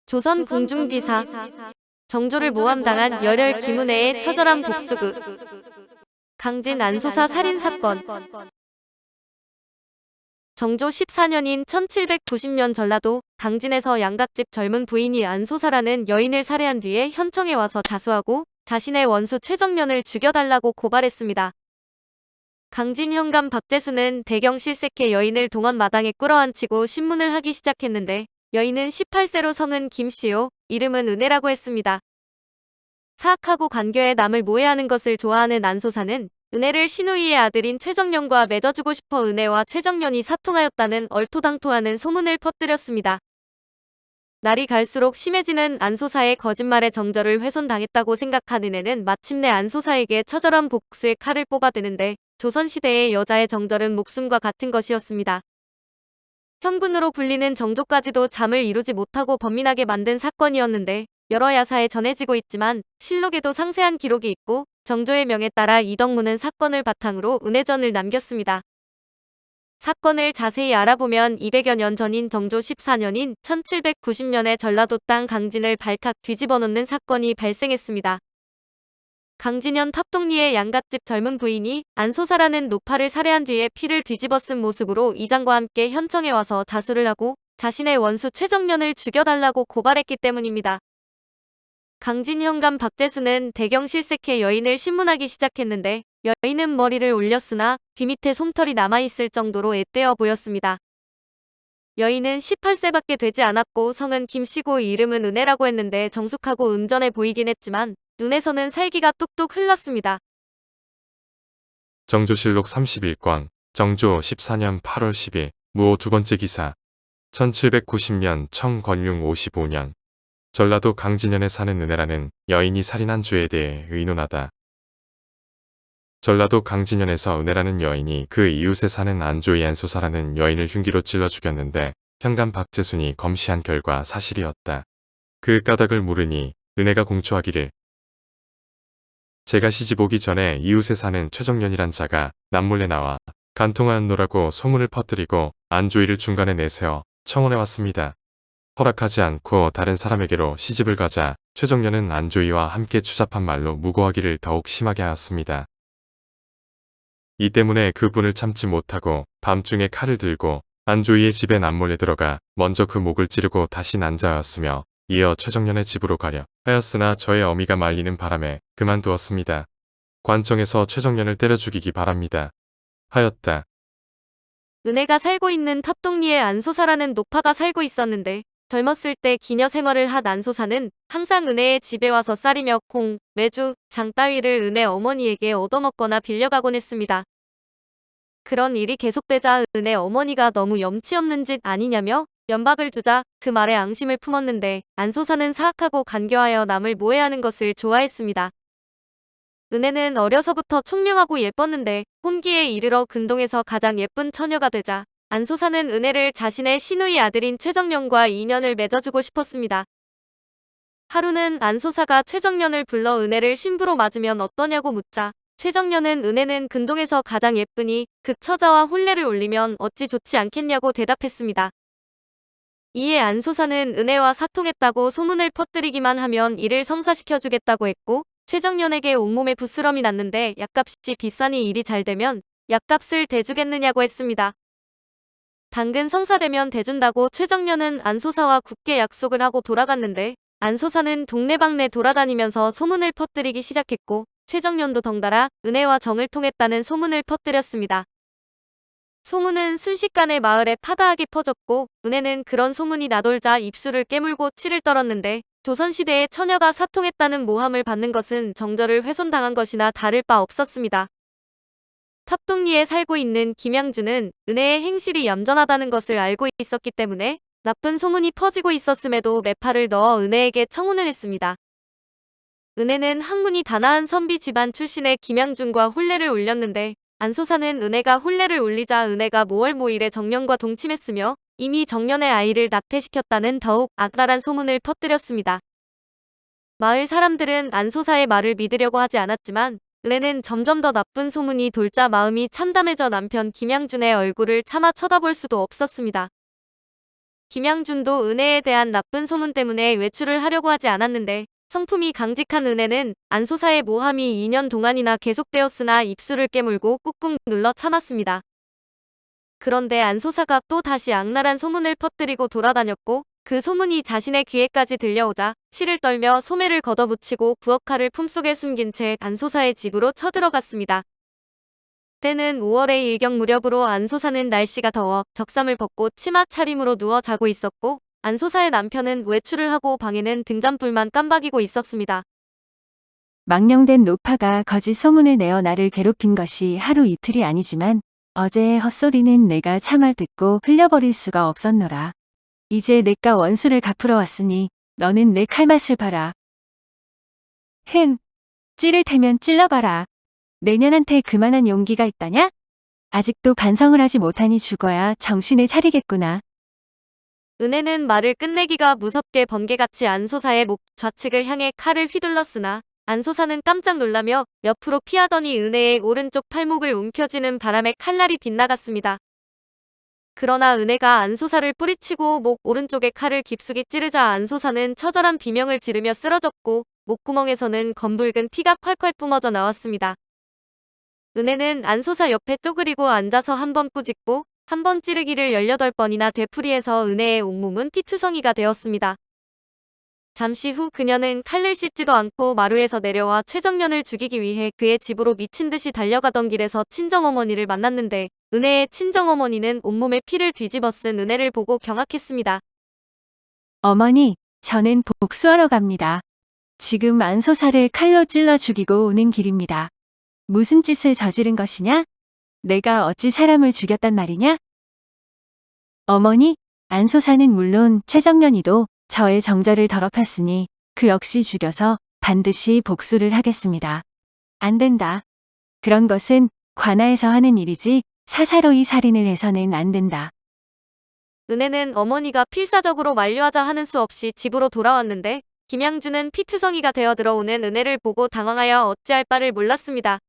조선 궁중비사 정조를 모함당한 열혈 김은혜의 처절한 복수극 강진 안소사 살인사건 정조 14년인 1790년 전라도 강진에서 양갓집 젊은 부인이 안소사라는 여인을 살해한 뒤에 현청에 와서 자수하고 자신의 원수 최정년을 죽여달라고 고발했습니다. 강진 현감 박재수는 대경 실색해 여인을 동원 마당에 끌어안치고 신문을 하기 시작했는데 여인은 18세로 성은 김씨요, 이름은 은혜라고 했습니다. 사악하고 간교해 남을 모해하는 것을 좋아하는 안소사는 은혜를 신우이의 아들인 최정년과 맺어주고 싶어 은혜와 최정년이 사통하였다는 얼토당토하는 소문을 퍼뜨렸습니다. 날이 갈수록 심해지는 안소사의 거짓말에 정절을 훼손당했다고 생각한 은혜는 마침내 안소사에게 처절한 복수의 칼을 뽑아대는데 조선시대의 여자의 정절은 목숨과 같은 것이었습니다. 형군으로 불리는 정조까지도 잠을 이루지 못하고 번민하게 만든 사건이었는데 여러 야사에 전해지고 있지만 실록에도 상세한 기록이 있고 정조의 명에 따라 이덕무는 사건을 바탕으로 은혜전을 남겼습니다. 사건을 자세히 알아보면 200여 년 전인 정조 14년인 1790년에 전라도 땅 강진을 발칵 뒤집어놓는 사건이 발생했습니다. 강진현 탑동리의 양갓집 젊은 부인이 안소사라는 노파를 살해한 뒤에 피를 뒤집어 쓴 모습으로 이장과 함께 현청에 와서 자수를 하고 자신의 원수 최정년을 죽여달라고 고발했기 때문입니다. 강진 현감 박재수는 대경 실색해 여인을 신문하기 시작했는데 여인은 머리를 올렸으나 귀 밑에 솜털이 남아있을 정도로 앳되어 보였습니다. 여인은 18세밖에 되지 않았고 성은 김씨고 이름은 은혜라고 했는데 정숙하고 음전해 보이긴 했지만 눈에서는 살기가 뚝뚝 흘렀습니다. 정조실록 31권 정조 14년 8월 10일 무호 두 번째 기사 1790년 청건융 55년 전라도 강진현에 사는 은혜라는 여인이 살인한 죄에 대해 의논하다. 전라도 강진현에서 은혜라는 여인이 그 이웃에 사는 안조의 안소사라는 여인을 흉기로 찔러 죽였는데 현감 박재순이 검시한 결과 사실이었다. 그 까닭을 물으니 은혜가 공초하기를 제가 시집 오기 전에 이웃에 사는 최정년이란 자가 남몰래 나와 간통하노라고 소문을 퍼뜨리고 안조이를 중간에 내세워 청원해 왔습니다. 허락하지 않고 다른 사람에게로 시집을 가자 최정년은 안조이와 함께 추잡한 말로 무고하기를 더욱 심하게 하였습니다. 이 때문에 그분을 참지 못하고 밤중에 칼을 들고 안조이의 집에 남몰래 들어가 먼저 그 목을 찌르고 다시 난자하였으며 이어 최정년의 집으로 가려 하였으나 저의 어미가 말리는 바람에 그만두었습니다. 관청에서 최정년을 때려 죽이기 바랍니다. 하였다. 은혜가 살고 있는 탑동리에 안소사라는 노파가 살고 있었는데 젊었을 때 기녀 생활을 한 안소사는 항상 은혜의 집에 와서 쌀이며 콩, 메주, 장 따위를 은혜 어머니에게 얻어먹거나 빌려가곤 했습니다. 그런 일이 계속되자 은혜 어머니가 너무 염치 없는 짓 아니냐며 연박을 주자 그 말에 앙심을 품었는데 안소사는 사악하고 간교하여 남을 모해하는 것을 좋아했습니다. 은혜는 어려서부터 총명하고 예뻤는데 혼기에 이르러 근동에서 가장 예쁜 처녀가 되자 안소사는 은혜를 자신의 시누이 아들인 최정년과 인연을 맺어주고 싶었습니다. 하루는 안소사가 최정년을 불러 은혜를 신부로 맞으면 어떠냐고 묻자 최정년은 은혜는 근동에서 가장 예쁘니 그 처자와 혼례를 올리면 어찌 좋지 않겠냐고 대답했습니다. 이에 안소사는 은혜와 사통했다고 소문을 퍼뜨리기만 하면 이를 성사시켜주겠다고 했고 최정년에게 온몸에 부스럼이 났는데 약값이 비싸니 일이 잘 되면 약값을 대주겠느냐고 했습니다. 당근 성사되면 대준다고 최정년은 안소사와 굳게 약속을 하고 돌아갔는데 안소사는 동네방네 돌아다니면서 소문을 퍼뜨리기 시작했고 최정년도 덩달아 은혜와 정을 통했다는 소문을 퍼뜨렸습니다. 소문은 순식간에 마을에 파다하게 퍼졌고 은혜는 그런 소문이 나돌자 입술을 깨물고 치를 떨었는데 조선시대에 처녀가 사통했다는 모함을 받는 것은 정절을 훼손당한 것이나 다를 바 없었습니다. 탑동리에 살고 있는 김양주는 은혜의 행실이 얌전하다는 것을 알고 있었기 때문에 나쁜 소문이 퍼지고 있었음에도 매파를 넣어 은혜에게 청혼을 했습니다. 은혜는 학문이 단아한 선비 집안 출신의 김양준과 혼례를 올렸는데 안소사는 은혜가 혼례를 올리자 은혜가 모월모일에 정년과 동침했으며 이미 정년의 아이를 낙태시켰다는 더욱 악랄한 소문을 퍼뜨렸습니다. 마을 사람들은 안소사의 말을 믿으려고 하지 않았지만 은혜는 점점 더 나쁜 소문이 돌자 마음이 참담해져 남편 김양준의 얼굴을 차마 쳐다볼 수도 없었습니다. 김양준도 은혜에 대한 나쁜 소문 때문에 외출을 하려고 하지 않았는데 성품이 강직한 은혜는 안소사의 모함이 2년 동안이나 계속되었으나 입술을 깨물고 꾹꾹 눌러 참았습니다. 그런데 안소사가 또 다시 악랄한 소문을 퍼뜨리고 돌아다녔고 그 소문이 자신의 귀에까지 들려오자 치를 떨며 소매를 걷어붙이고 부엌칼을 품속에 숨긴 채 안소사의 집으로 쳐들어갔습니다. 때는 5월의 일경 무렵으로 안소사는 날씨가 더워 적삼을 벗고 치마 차림으로 누워 자고 있었고 안소사의 남편은 외출을 하고 방에는 등잔불만 깜박이고 있었습니다. 망령된 노파가 거짓 소문을 내어 나를 괴롭힌 것이 하루 이틀이 아니지만 어제의 헛소리는 내가 차마 듣고 흘려버릴 수가 없었노라. 이제 내가 원수를 갚으러 왔으니 너는 내 칼맛을 봐라. 찌를 테면 찔러봐라. 내년한테 그만한 용기가 있다냐? 아직도 반성을 하지 못하니 죽어야 정신을 차리겠구나. 은혜는 말을 끝내기가 무섭게 번개같이 안소사의 목 좌측을 향해 칼을 휘둘렀으나 안소사는 깜짝 놀라며 옆으로 피하더니 은혜의 오른쪽 팔목을 움켜쥐는 바람에 칼날이 빗나갔습니다. 그러나 은혜가 안소사를 뿌리치고 목 오른쪽에 칼을 깊숙이 찌르자 안소사는 처절한 비명을 지르며 쓰러졌고 목구멍에서는 검붉은 피가 콸콸 뿜어져 나왔습니다. 은혜는 안소사 옆에 쪼그리고 앉아서 한 번 꾸짖고 한 번 찌르기를 18번이나 되풀이해서 은혜의 온몸은 피투성이가 되었습니다. 잠시 후 그녀는 칼을 씻지도 않고 마루에서 내려와 최정년을 죽이기 위해 그의 집으로 미친 듯이 달려가던 길에서 친정어머니를 만났는데 은혜의 친정어머니는 온몸에 피를 뒤집어 쓴 은혜를 보고 경악했습니다. 어머니, 저는 복수하러 갑니다. 지금 안소사를 칼로 찔러 죽이고 오는 길입니다. 무슨 짓을 저지른 것이냐? 내가 어찌 사람을 죽였단 말이냐? 어머니, 안소사는 물론 최정년이도 저의 정절을 더럽혔으니 그 역시 죽여서 반드시 복수를 하겠습니다. 안 된다. 그런 것은 관아에서 하는 일이지 사사로이 살인을 해서는 안 된다. 은혜는 어머니가 필사적으로 만류하자 하는 수 없이 집으로 돌아왔는데 김양준은 피투성이가 되어 들어오는 은혜를 보고 당황하여 어찌할 바를 몰랐습니다.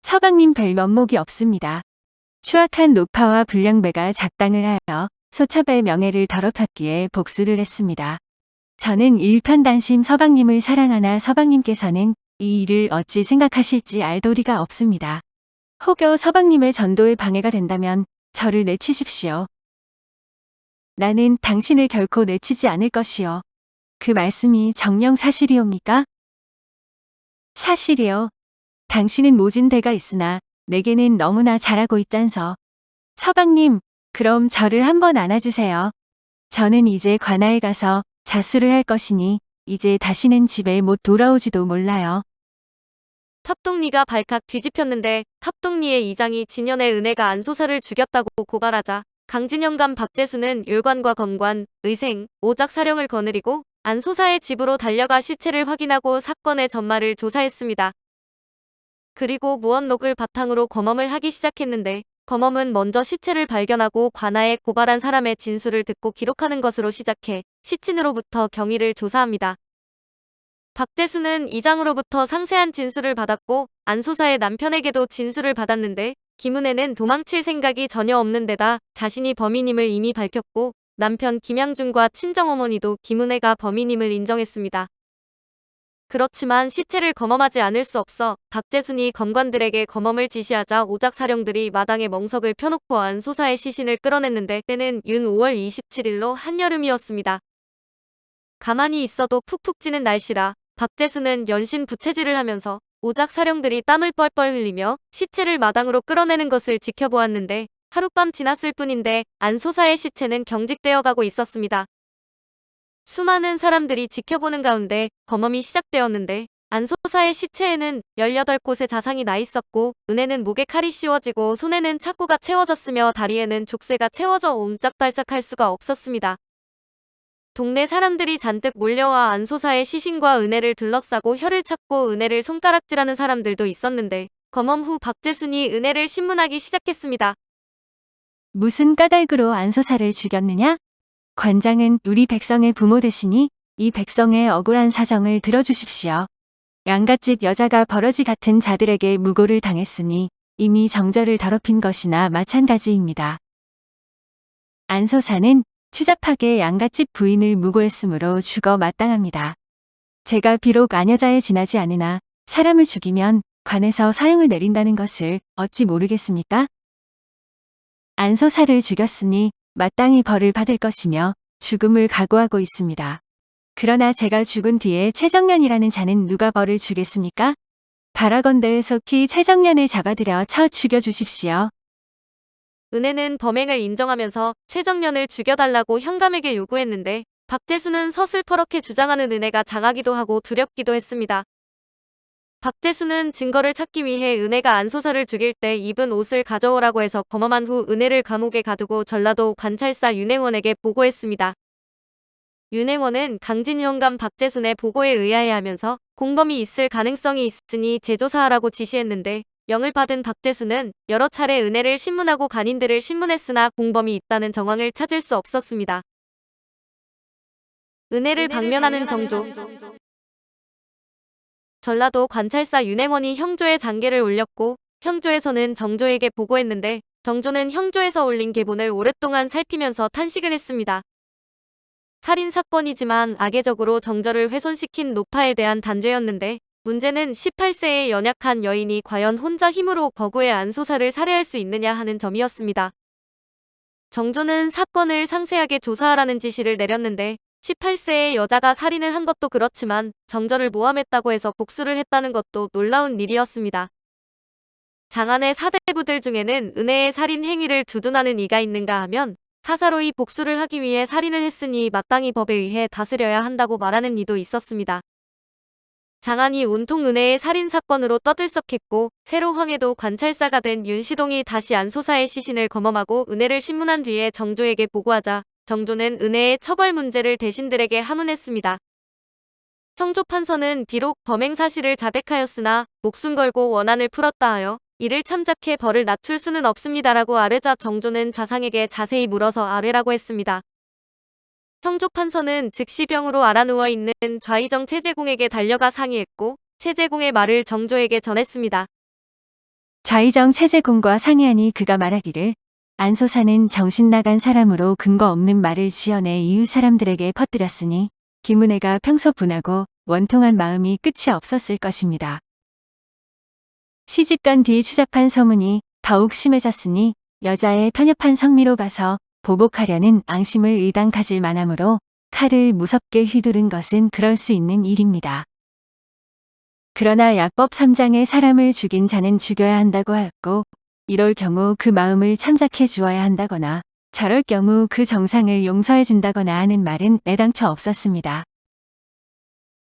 서방님 별 면목이 없습니다. 추악한 노파와 불량배가 작당을 하여 소첩의 명예를 더럽혔기에 복수를 했습니다. 저는 일편단심 서방님을 사랑하나 서방님께서는 이 일을 어찌 생각하실지 알 도리가 없습니다. 혹여 서방님의 전도에 방해가 된다면 저를 내치십시오. 나는 당신을 결코 내치지 않을 것이요. 그 말씀이 정녕 사실이옵니까? 사실이요. 당신은 모진 데가 있으나 내게는 너무나 잘하고 있잖서. 서방님, 그럼 저를 한번 안아주세요. 저는 이제 관아에 가서 자수를 할 것이니 이제 다시는 집에 못 돌아오지도 몰라요. 탑동리가 발칵 뒤집혔는데 탑동리의 이장이 진연의 은혜가 안소사를 죽였다고 고발하자 강진영감 박재수는 율관과 검관, 의생, 오작 사령을 거느리고 안소사의 집으로 달려가 시체를 확인하고 사건의 전말을 조사했습니다. 그리고 무언록을 바탕으로 검험을 하기 시작했는데 검험은 먼저 시체를 발견하고 관아에 고발한 사람의 진술을 듣고 기록하는 것으로 시작해 시친으로부터 경위를 조사합니다. 박재수는 이장으로부터 상세한 진술을 받았고 안소사의 남편에게도 진술을 받았는데 김은혜는 도망칠 생각이 전혀 없는 데다 자신이 범인임을 이미 밝혔고 남편 김양준과 친정어머니도 김은혜가 범인임을 인정했습니다. 그렇지만 시체를 검험하지 않을 수 없어 박재순이 검관들에게 검험을 지시하자 오작 사령들이 마당에 멍석을 펴놓고 안소사의 시신을 끌어냈는데 때는 윤 5월 27일로 한여름이었습니다. 가만히 있어도 푹푹 찌는 날씨라 박재순은 연신 부채질을 하면서 오작 사령들이 땀을 뻘뻘 흘리며 시체를 마당으로 끌어내는 것을 지켜보았는데 하룻밤 지났을 뿐인데 안소사의 시체는 경직되어 가고 있었습니다. 수많은 사람들이 지켜보는 가운데 검험이 시작되었는데 안소사의 시체에는 18곳의 자상이 나 있었고 은혜는 목에 칼이 씌워지고 손에는 차구가 채워졌으며 다리에는 족쇄가 채워져 옴짝달싹할 수가 없었습니다. 동네 사람들이 잔뜩 몰려와 안소사의 시신과 은혜를 둘러싸고 혀를 찾고 은혜를 손가락질하는 사람들도 있었는데 검험 후 박재순이 은혜를 신문하기 시작했습니다. 무슨 까닭으로 안소사를 죽였느냐? 관장은 우리 백성의 부모 되시니 이 백성의 억울한 사정을 들어주십시오. 양갓집 여자가 버러지 같은 자들에게 무고를 당했으니 이미 정절을 더럽힌 것이나 마찬가지입니다. 안소사는 추잡하게 양갓집 부인을 무고했으므로 죽어 마땅합니다. 제가 비록 아녀자에 지나지 않으나 사람을 죽이면 관에서 사형을 내린다는 것을 어찌 모르겠습니까? 안소사를 죽였으니 마땅히 벌을 받을 것이며 죽음을 각오하고 있습니다. 그러나 제가 죽은 뒤에 최정년이라는 자는 누가 벌을 주겠습니까? 바라건대 속히 최정년을 잡아들여 쳐 죽여주십시오. 은혜는 범행을 인정하면서 최정년을 죽여달라고 현감에게 요구했는데 박재수는 서슬퍼렇게 주장하는 은혜가 장하기도 하고 두렵기도 했습니다. 박재수는 증거를 찾기 위해 은혜가 안소사를 죽일 때 입은 옷을 가져오라고 해서 검험한 후 은혜를 감옥에 가두고 전라도 관찰사 윤행원에게 보고했습니다. 윤행원은 강진현감 박재순의 보고에 의아해하면서 공범이 있을 가능성이 있으니 재조사하라고 지시했는데 명을 받은 박재순은 여러 차례 은혜를 신문하고 간인들을 신문했으나 공범이 있다는 정황을 찾을 수 없었습니다. 은혜를 방면하는 정조. 전라도 관찰사 윤행원이 형조에 장계를 올렸고 형조에서는 정조에게 보고했는데 정조는 형조에서 올린 계본을 오랫동안 살피면서 탄식을 했습니다. 살인사건이지만 악의적으로 정조를 훼손시킨 노파에 대한 단죄였는데 문제는 18세의 연약한 여인이 과연 혼자 힘으로 거구의 안소사를 살해할 수 있느냐 하는 점이었습니다. 정조는 사건을 상세하게 조사하라는 지시를 내렸는데 18세의 여자가 살인을 한 것도 그렇지만 정조를 모함했다고 해서 복수를 했다는 것도 놀라운 일이었습니다. 장안의 사대부들 중에는 은혜의 살인 행위를 두둔하는 이가 있는가 하면 사사로이 복수를 하기 위해 살인을 했으니 마땅히 법에 의해 다스려야 한다고 말하는 이도 있었습니다. 장안이 온통 은혜의 살인사건으로 떠들썩했고 새로 황해도 관찰사가 된 윤시동이 다시 안소사의 시신을 검험하고 은혜를 신문한 뒤에 정조에게 보고하자 정조는 은혜의 처벌 문제를 대신들에게 하문했습니다. 형조 판서는 비록 범행 사실을 자백하였으나 목숨 걸고 원한을 풀었다 하여 이를 참작해 벌을 낮출 수는 없습니다라고 아뢰자 정조는 좌상에게 자세히 물어서 아뢰라고 했습니다. 형조 판서는 즉시 병으로 앓아누워 있는 좌의정 최재공에게 달려가 상의했고 최재공의 말을 정조에게 전했습니다. 좌의정 최재공과 상의하니 그가 말하기를 안소사는 정신 나간 사람으로 근거 없는 말을 지어내 이웃 사람들에게 퍼뜨렸으니 김은혜가 평소 분하고 원통한 마음이 끝이 없었을 것입니다. 시집간 뒤 추잡한 소문이 더욱 심해졌으니 여자의 편협한 성미로 봐서 보복하려는 앙심을 의당 가질 만하므로 칼을 무섭게 휘두른 것은 그럴 수 있는 일입니다. 그러나 약법 3장에 사람을 죽인 자는 죽여야 한다고 하였고 이럴 경우 그 마음을 참작해 주어야 한다거나 저럴 경우 그 정상을 용서해 준다거나 하는 말은 애당초 없었습니다.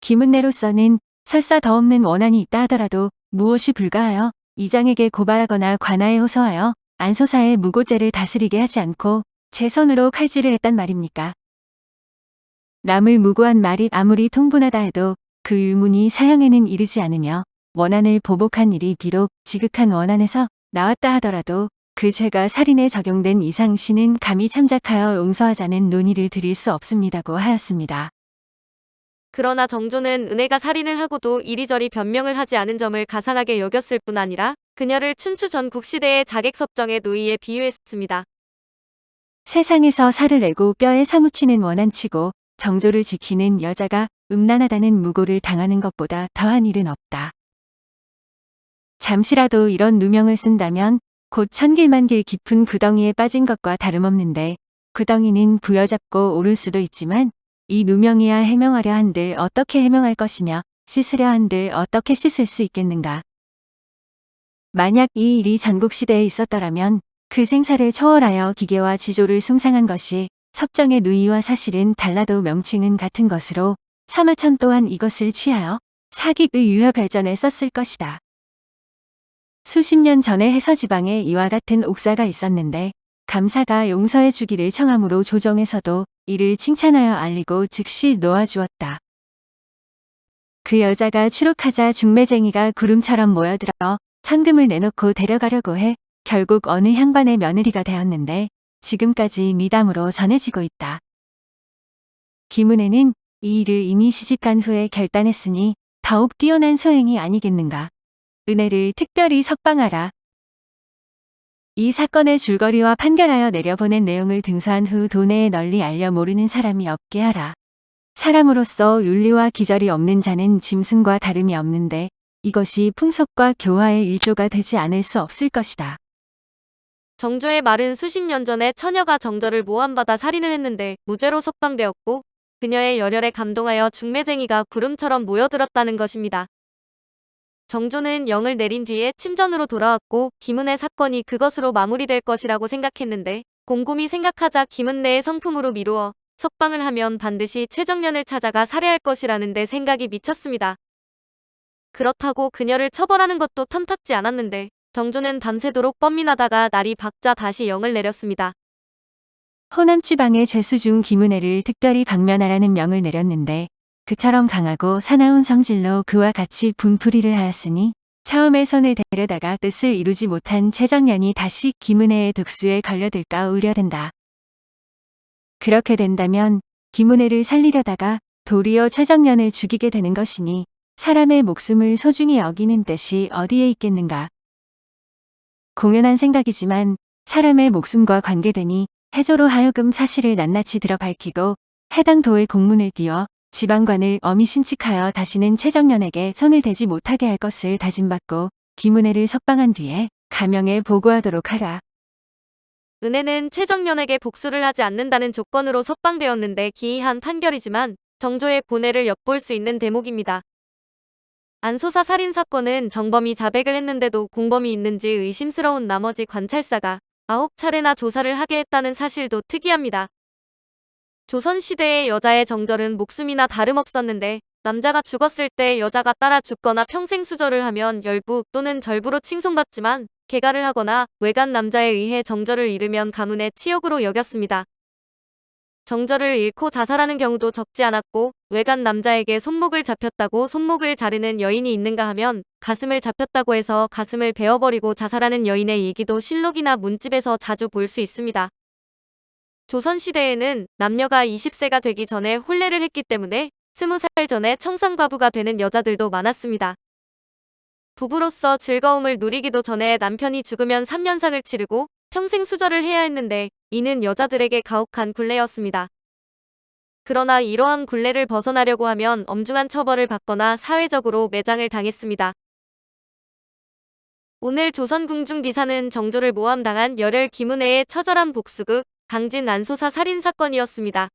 김은혜로서는 설사 더 없는 원한이 있다 하더라도 무엇이 불가하여 이장에게 고발하거나 관아에 호소하여 안소사의 무고죄를 다스리게 하지 않고 제 손으로 칼질을 했단 말입니까? 남을 무고한 말이 아무리 통분하다 해도 그 유문이 사형에는 이르지 않으며 원한을 보복한 일이 비록 지극한 원한에서 나왔다 하더라도 그 죄가 살인에 적용된 이상 시는 감히 참작하여 용서하자는 논의를 드릴 수 없습니다고 하였습니다. 그러나 정조는 은혜가 살인을 하고도 이리저리 변명을 하지 않은 점을 가상하게 여겼을 뿐 아니라 그녀를 춘추 전국시대의 자객섭정의 노이에 비유했습니다. 세상에서 살을 내고 뼈에 사무치는 원한치고 정조를 지키는 여자가 음란하다는 무고를 당하는 것보다 더한 일은 없다. 잠시라도 이런 누명을 쓴다면 곧 천길만길 깊은 구덩이에 빠진 것과 다름없는데 구덩이는 부여잡고 오를 수도 있지만 이 누명이야 해명하려 한들 어떻게 해명할 것이며 씻으려 한들 어떻게 씻을 수 있겠는가. 만약 이 일이 전국시대에 있었더라면 그 생사를 초월하여 기계와 지조를 숭상한 것이 섭정의 누이와 사실은 달라도 명칭은 같은 것으로 사마천 또한 이것을 취하여 사기의 유효 발전에 썼을 것이다. 수십 년 전에 해서지방에 이와 같은 옥사가 있었는데 감사가 용서해 주기를 청함으로 조정에서도 이를 칭찬하여 알리고 즉시 놓아주었다. 그 여자가 추록하자 중매쟁이가 구름처럼 모여들어 천금을 내놓고 데려가려고 해 결국 어느 향반의 며느리가 되었는데 지금까지 미담으로 전해지고 있다. 김은혜는 이 일을 이미 시집간 후에 결단했으니 더욱 뛰어난 소행이 아니겠는가. 은혜를 특별히 석방하라. 이 사건의 줄거리와 판결하여 내려보낸 내용을 등서한 후 도내에 널리 알려 모르는 사람이 없게 하라. 사람으로서 윤리와 기절이 없는 자는 짐승과 다름이 없는데 이것이 풍속과 교화의 일조가 되지 않을 수 없을 것이다. 정조의 말은 수십 년 전에 처녀가 정조를 모함받아 살인을 했는데 무죄로 석방되었고 그녀의 열혈에 감동하여 중매쟁이가 구름처럼 모여들었다는 것입니다. 정조는 영을 내린 뒤에 침전으로 돌아왔고 김은혜 사건이 그것으로 마무리될 것이라고 생각했는데 곰곰이 생각하자 김은혜의 성품으로 미루어 석방을 하면 반드시 최정년을 찾아가 살해할 것이라는 데 생각이 미쳤습니다. 그렇다고 그녀를 처벌하는 것도 탐탁지 않았는데 정조는 밤새도록 뻔민하다가 날이 밝자 다시 영을 내렸습니다. 호남 지방의 죄수 중 김은혜를 특별히 방면하라는 명을 내렸는데 그처럼 강하고 사나운 성질로 그와 같이 분풀이를 하였으니 처음에 손을 대려다가 뜻을 이루지 못한 최정년이 다시 김은혜의 독수에 걸려들까 우려된다. 그렇게 된다면 김은혜를 살리려다가 도리어 최정년을 죽이게 되는 것이니 사람의 목숨을 소중히 여기는 뜻이 어디에 있겠는가. 공연한 생각이지만 사람의 목숨과 관계되니 해조로 하여금 사실을 낱낱이 들어 밝히고 해당 도의 공문을 띄워 지방관을 엄히 신칙하여 다시는 최정년에게 손을 대지 못하게 할 것을 다짐받고 김은혜를 석방한 뒤에 가명에 보고하도록 하라. 은혜는 최정년에게 복수를 하지 않는다는 조건으로 석방되었는데 기이한 판결이지만 정조의 고뇌를 엿볼 수 있는 대목입니다. 안소사 살인사건은 정범이 자백을 했는데도 공범이 있는지 의심스러운 나머지 관찰사가 9차례나 조사를 하게 했다는 사실도 특이합니다. 조선시대의 여자의 정절은 목숨이나 다름없었는데 남자가 죽었을 때 여자가 따라 죽거나 평생 수절을 하면 열부 또는 절부로 칭송받지만 개가를 하거나 외간 남자에 의해 정절을 잃으면 가문의 치욕으로 여겼습니다. 정절을 잃고 자살하는 경우도 적지 않았고 외간 남자에게 손목을 잡혔다고 손목을 자르는 여인이 있는가 하면 가슴을 잡혔다고 해서 가슴을 베어버리고 자살하는 여인의 얘기도 실록이나 문집에서 자주 볼 수 있습니다. 조선시대에는 남녀가 20세가 되기 전에 혼례를 했기 때문에 20살 전에 청산과부가 되는 여자들도 많았습니다. 부부로서 즐거움을 누리기도 전에 남편이 죽으면 3년상을 치르고 평생 수절을 해야 했는데 이는 여자들에게 가혹한 굴레였습니다. 그러나 이러한 굴레를 벗어나려고 하면 엄중한 처벌을 받거나 사회적으로 매장을 당했습니다. 오늘 조선궁중기사는 정조를 모함당한 열혈 김은혜의 처절한 복수극 강진 안소사 살인사건이었습니다.